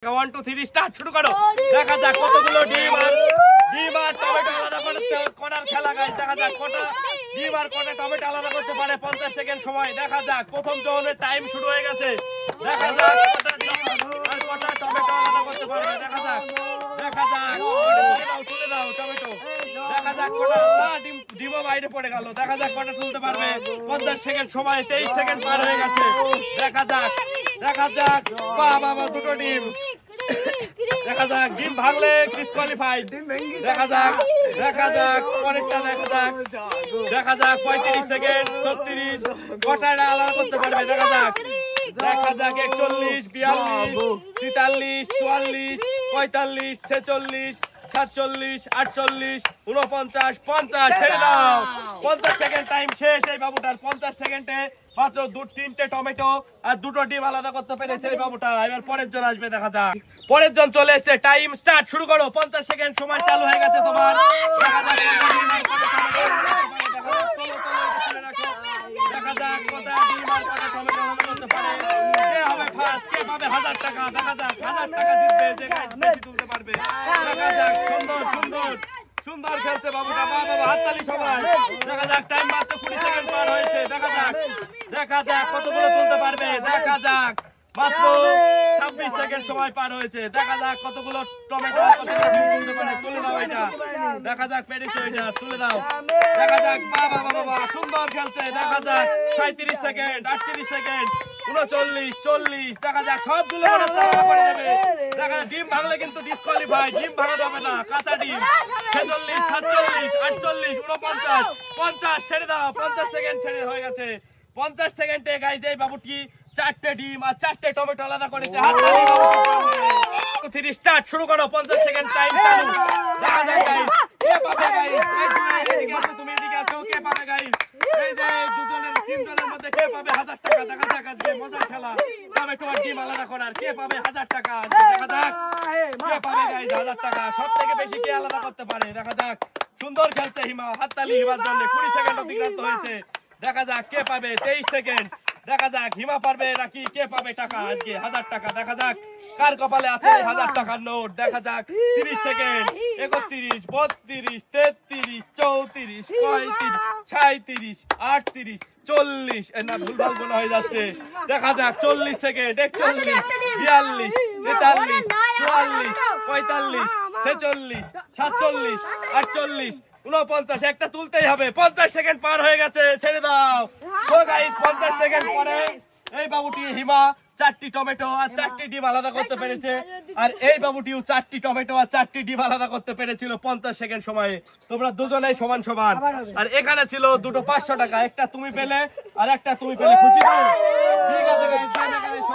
1 2 3 start শুরু করো। দেখা যাক কতগুলো ডিম আর টমেটো আলাদা করতে কোনার খেলা গাইস। দেখা যাক কটা ডিম আর কটা টমেটো আলাদা করতে পারে। 50 সেকেন্ড সময়। দেখা যাক প্রথম জোনের টাইম শুরু হয়ে গেছে। দেখা যাক কটা ডিম আর কটা টমেটো আলাদা করতে পারবে। দেখা যাক তুলে দাও টমেটো। দেখা যাক কটা ডিমও বাইরে পড়ে গেল। দেখা যাক কটা তুলতে পারবে। 50 সেকেন্ড সময়। 23 সেকেন্ড পার হয়ে গেছে। দেখা যাক বাবা দুটো ডিম। দেখা যাক ডিম ভাঙলে ডিসকোয়ালিফাইড। দেখা যাক পরেরটা দেখা যাক 35 সেকেন্ড 36 কটাটা আলাদা করতে পারবে। দেখা যাক 41 42 43 44 45 46 47 48 49 50 ছেড়ে দাও। 50 সেকেন্ড টাইম শেষ এই বাবুটার। 50 সেকেন্ডে মাত্র 2-3টে টমেটো আর দুটো ডিম আলাদা করতে পেরেছে এই বাবুটা। এবার পরের জন আসবে। দেখা যাক পরের জন চলে এসেছে। টাইম স্টার্ট শুরু করো। 50 সেকেন্ড সময় চালু হয়ে গেছে তোমার। দেখা যাক কটা ডিম আর কটা টমেটো আলাদা করতে পারে। কে হবে ফার্স্ট? কে পাবে 1000 টাকা? দেখা যাক 1000 টাকা জিতবে যে গাইস বেশি তুলতে পারবে। দেখা যাক সুন্দর খেলছে বাবুটা। বাবা হাততালি সবাই। দেখা যাক টাইম মাত্র 20 সেকেন্ড পার হয়েছে। দেখা যাক কতগুলো তুলতে পারবে। দেখা যাক মাত্র 26 সেকেন্ড সময় পার হয়েছে। দেখা যাক কতগুলো টমেটো তুলতে পারে। তুলে দাও এটা। দেখা যাক পেরেছে এটা। তুলে দাও। দেখা যাক বাবা সুন্দর খেলছে। দেখা যাক 37 সেকেন্ড 38 সেকেন্ড 39 40। দেখা যাক সবগুলো করে দেবে। দেখা যাক ডিম ভাঙলে কিন্তু ডিসকোয়ালিফাইড। ডিম ভাঙা যাবে না। কাঁচা ডিম 46 47 48 49 50 ছেড়ে দাও। 50 সেকেন্ড ছেড়ে হয়ে গেছে। 50 সেকেন্ডে গাইজ এই বাবুটি 4টে ডিম আর 4টে টমেটো আলাদা করেছে। হাততালি বাবু। 3 স্টার্ট শুরু করো। 50 সেকেন্ড টাইম চালু। দেখা যাক গাইজ কে পাবে গাইজ। এদিকে আসো, তুমি এদিকে আসো। কে পাবে গাইজ? এই যে তিনজনের মধ্যে কে পাবে 1000 টাকা? দেখা যাক আজকে মজার খেলা। টমেটো আর ডিম আলাদা করার। কে পাবে 1000 টাকা? দেখা যাক কে পাবে গাইজ 1000 টাকা। সবথেকে বেশি কে আলাদা করতে পারে। দেখা যাক সুন্দর খেলছে হিমা। হাততালি হিমার জন্য। 20 সেকেন্ড অতিক্রান্ত হয়েছে। দেখা যাক কে পাবে। 23 সেকেন্ড। দেখা যাক হিমা পারবে নাকি কে পাবে টাকা আজকে 1000 টাকা। দেখা যাক কার কপালে আছে 1000 টাকার নোট। দেখা যাক 30 সেকেন্ড 31 32 33 34 35 36 38 40 না ভুলভাল গোনা হয়ে যাচ্ছে। দেখা যাক 40 সেকেন্ড 41 42 43 44 45 46 47 48 49। একটা তুলতেই হবে। 50 সেকেন্ড পার হয়ে গেছে। ছেড়ে দাও। তো গাইস 50 সেকেন্ড পরে এই বাবুটি হিমা 4টি টমেটো আর 4টি ডিম আলাদা করতে পেরেছে। আর এই বাবুটিও 4টি টমেটো আর 4টি ডিম আলাদা করতে পেরেছিল 50 সেকেন্ড সময়ে। তোমরা দুজনেই সমান। আর এখানে ছিল দুটো 500 টাকা। একটা তুমি পেলে আর একটা তুমি পেলে। খুশি তো? ঠিক আছে গাইস।